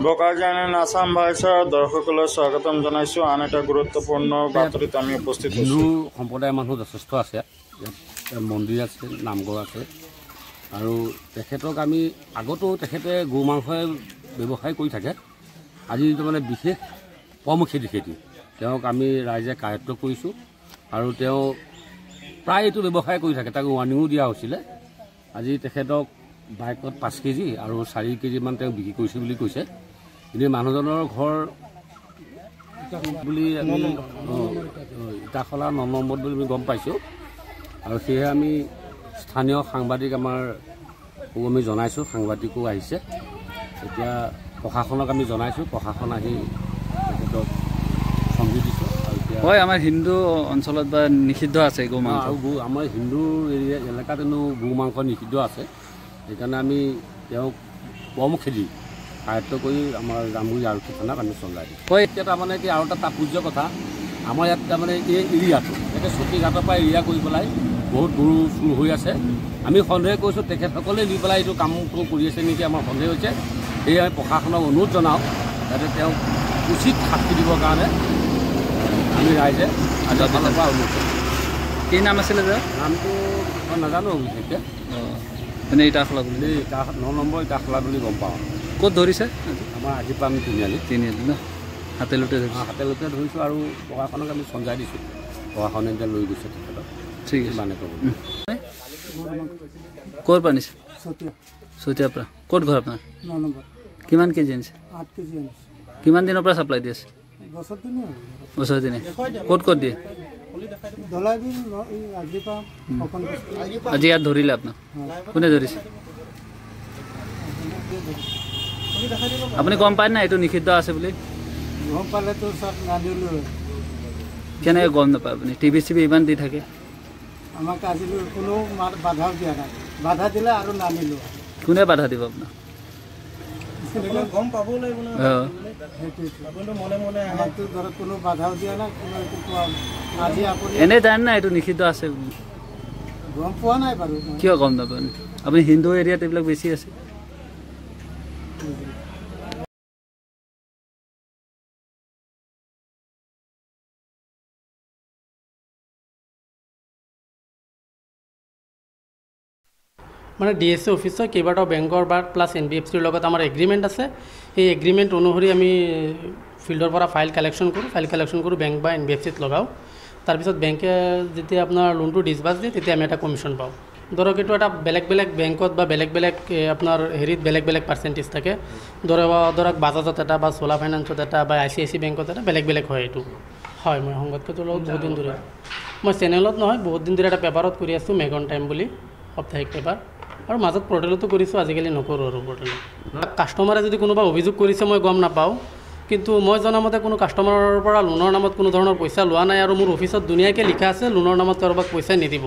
বকাজানেন আসাম ভাইছাৰ দৰ্শকলৈ স্বাগতম জনাইছোঁ। আন এটা গুৰুত্বপূৰ্ণ বাতৰিত আমি উপস্থিত হিন্দু সম্প্ৰদায়ৰ মানুহ যথেষ্ট আছে, মন্দিৰ আছে, নামঘৰ আছে আৰু তেখেতক আমি আগতো তেখেতে গো মাংসই ব্যৱসায় কৰি থাকে। আজি মানে বিশেষ কৰ্মখেতি তেওঁক আমি ৰাইজে কায়ত্ব কৰিছোঁ আৰু তেওঁ প্ৰায় এইটো ব্যৱসায় কৰি থাকে। তাক ৱাৰ্ণিঙো দিয়া হৈছিলে। আজি তেখেতক বাইকত 5 কেজি আৰু 4 কেজিমান তেওঁ বিক্ৰী কৰিছে বুলি কৈছে। কিন্তু মানুহজনৰ ঘৰ বুলি আমি ইটাখলা 9 নম্বৰত বুলি আমি গম পাইছোঁ আৰু সেয়ে আমি স্থানীয় সাংবাদিক আমি জনাইছোঁ, সাংবাদিকো আহিছে। এতিয়া প্ৰশাসনক আমি জনাইছোঁ, প্ৰশাসন আহি তেখেতক সমজি দিছোঁ। হয়, আমাৰ হিন্দু অঞ্চলত বা নিষিদ্ধ আছে গো মাংস। আমাৰ হিন্দু এলেকাত গো মাংস নিষিদ্ধ আছে। সেইকাৰণে আমি তেওঁক কৰ্মখেতি কায়ত্ব কৰি আমাৰ জামুগুৰি আৰক্ষী থানাক আমি চলাই দিওঁ। হয়, এতিয়া তাৰমানে কি আৰু এটা তাৎপৰ্য কথা, আমাৰ ইয়াত তাৰমানে এই এৰিয়াটো এতিয়া চকীঘাটৰ পৰা এৰিয়া কৰি পেলাই বহুত গৰু চুৰ হৈ আছে। আমি সন্দেহ কৰিছোঁ তেখেতসকলে নি পেলাই এইটো কামটো কৰি আছে নেকি, আমাৰ সন্দেহ হৈছে। সেয়ে আমি প্ৰশাসনক অনুৰোধ জনাওঁ যাতে তেওঁক উচিত শাস্তি দিবৰ কাৰণে আমি ৰাইজে আজি ফালৰ পৰা অনুৰোধ কৰোঁ। কি নাম আছিলে যে? নামটো মই নাজানো বিশেষকৈ। মানে ইটাখলা বুলি 9 নম্বৰ ইটাখলা বুলি গম পাওঁ। ক'ত ধৰিছে? আমাৰ আজি পাম তিনিআলি ন হাতে লোটে ধৰিছোঁ আৰু প্ৰশাসনক আমি চঞ্জাই দিছোঁ। প্ৰশাসনে এতিয়া লৈ গৈছে তেখেতক। ঠিক আছে, মানে ক'ব ক'ৰ পৰা নিছে? চতিয়াৰ পৰা। ক'ত ঘৰ আপোনাৰ? 9 নম্বৰ। কিমান কেজি আনিছে? 8 কেজি আনিছে। কিমান দিনৰ পৰা ছাপ্লাই দি আছে? বছৰ দিনে। ক'ত দিয়ে? আজি ইয়াত ধৰিলে আপোনাক? কোনে ধৰিছে? আপুনি গম পায় না এইটো নিষিদ্ধ আছে বুলি? গম পালেতো চব নাদিলোঁ। কেনেকৈ গম নাপায় আপুনি? টিভি ইমান দি থাকে। আমাক আজিলৈ কোনো বাধাও দিয়া নাই। বাধা দিলে আৰু নানিলোঁ। কোনে বাধা দিব আপোনাক? গম পাব লাগিব ন। আমাকতো ধৰক কোনো বাধাও দিয়া নাই, কোনো একো কোৱা আজি আপুনি এনেই জানে না এইটো নিষিদ্ধ আছে বুলি? গম পোৱা নাই বাৰু। কিয় গম নাপায়? আপুনি হিন্দু এৰিয়াত এইবিলাক বেছি আছে। মানে DSA অফিচৰ কেইবাটাও বেংকৰ বা প্লাছ NBFCৰ লগত আমাৰ এগ্ৰিমেণ্ট আছে। সেই এগ্ৰিমেণ্ট অনুসৰি আমি ফিল্ডৰ পৰা ফাইল কালেকশ্যন কৰোঁ, বেংক বা NBFCত লগাওঁ। তাৰপিছত বেংকে যেতিয়া আপোনাৰ লোনটো ডিছবাৰ্চ দিয়ে তেতিয়া আমি এটা কমিশ্যন পাওঁ। ধৰক এইটো এটা বেলেগ বেংকত বা বেলেগ আপোনাৰ হেৰিত বেলেগ পাৰ্চেণ্টেজ থাকে। ধৰক বাজাজত এটা বা চোলা ফাইনেন্সত এটা বা ICICI বেংকত এটা বেলেগ হয় এইটো। হয়, মই সংবাদপত্ৰৰ লগত বহুত দিন ধৰি, মই চেনেলত নহয় বহুত দিন ধৰি এটা পেপাৰত কৰি আছোঁ, মেগন টাইম বুলি সাপ্তাহিক পেপাৰ। আৰু মাজত পৰ্টেলতো কৰিছোঁ, আজিকালি নকৰোঁ আৰু পৰ্টেলত। কাষ্টমাৰে যদি কোনোবা অভিযোগ কৰিছে মই গম নাপাওঁ, কিন্তু মই জনামতে কোনো কাষ্টমাৰৰ পৰা লোনৰ নামত কোনো ধৰণৰ পইচা লোৱা নাই আৰু মোৰ অফিচত ধুনীয়াকৈ লিখা আছে লোনৰ নামত কাৰোবাক পইচা নিদিব।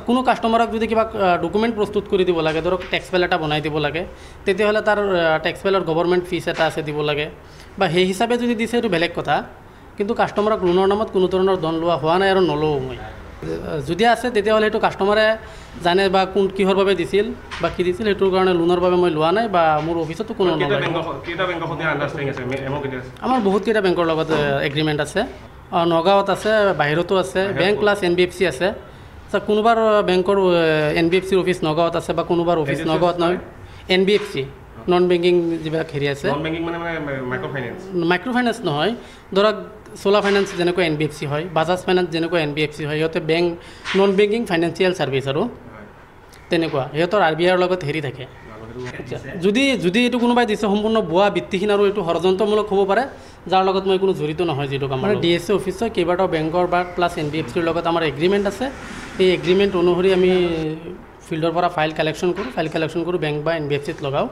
কোনো কাষ্টমাৰক যদি কিবা ডকুমেণ্ট প্ৰস্তুত কৰি দিব লাগে, ধৰক টেক্স ফাইল এটা বনাই দিব লাগে, তেতিয়াহ'লে তাৰ টেক্স ফাইলৰ গভৰ্ণমেণ্ট ফিজ এটা আছে দিব লাগে, বা সেই হিচাপে যদি দিছে এইটো বেলেগ কথা। কিন্তু কাষ্টমাৰক লোনৰ নামত কোনো ধৰণৰ ধন লোৱা হোৱা নাই আৰু নলওঁ মই। যদি আছে তেতিয়াহ'লে সেইটো কাষ্টমাৰে জানে বা কিহৰ বাবে দিছিল বা কি দিছিল, সেইটোৰ কাৰণে লোনৰ বাবে মই লোৱা নাই বা মোৰ অফিচতো কোনো নলয়। আমাৰ বহুতকেইটা বেংকৰ লগত এগ্ৰিমেণ্ট আছে। নগাঁৱত আছে, বাহিৰতো আছে, বেংক প্লাছ NBFC আছে। কোনোবাৰ বেংকৰ NBFCৰ অফিচ নগাঁৱত আছে বা কোনোবাৰ অফিচ নগাঁৱত নহয়। NBFC নন বেংকিং যিবিলাক হেৰি আছে, মাইক্ৰ' ফাইনেন্স নহয়। ধৰক চোলা ফাইনেন্স যেনেকৈ NBFC হয়, বাজাজ ফাইনেন্স যেনেকৈ NBFC হয়, সিহঁতে bank non banking financial service আৰু তেনেকুৱা সিহঁতৰ RBIৰ লগত হেৰি থাকে। যদি এইটো কোনোবাই দিছে সম্পূৰ্ণ ভুৱা ভিত্তিহীন আৰু এইটো ষড়যন্ত্ৰমূলক হ'ব পাৰে, যাৰ লগত মই কোনো জড়িত নহয় যিটো কাম। মানে DSA অফিচৰ কেইবাটাও বেংকৰ বা প্লাছ NBFCৰ লগত আমাৰ এগ্ৰিমেণ্ট আছে। সেই এগ্ৰিমেণ্ট অনুসৰি আমি ফিল্ডৰ পৰা ফাইল কালেকশ্যন কৰোঁ, বেংক বা NBFCত লগাওঁ।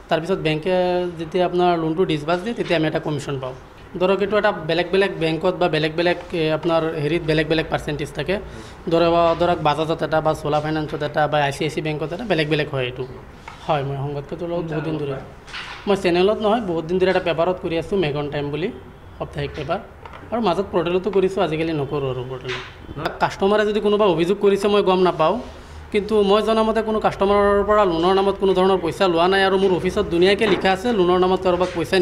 তাৰপিছত বেংকে যেতিয়া আপোনাৰ লোনটো ডিছবাৰ্চ দিয়ে তেতিয়া আমি এটা কমিশ্যন পাওঁ। ধৰক এইটো এটা বেলেগ বেংকত বা বেলেগ আপোনাৰ হেৰিত বেলেগ পাৰ্চেণ্টেজ থাকে। ধৰক বাজাজত এটা বা চোলা ফাইনেন্সত এটা বা ICICI বেংকত এটা বেলেগ হয় এইটো। হয়, মই সংবাদপত্ৰৰ লগত বহুত দিন ধৰি, মই চেনেলত নহয় বহুত দিন ধৰি এটা পেপাৰত কৰি আছোঁ, মেগন টাইম বুলি সাপ্তাহিক পেপাৰ। আৰু মাজত পৰ্টেলতো কৰিছোঁ, আজিকালি নকৰোঁ আৰু পৰ্টেলত। কাষ্টমাৰে যদি কোনোবা অভিযোগ কৰিছে মই গম নাপাওঁ, কিন্তু মই জনামতে কোনো কাষ্টমাৰৰ পৰা লোনৰ নামত কোনো ধৰণৰ পইচা লোৱা নাই আৰু মোৰ অফিচত ধুনীয়াকৈ লিখা আছে লোনৰ নামত কাৰোবাক পইচা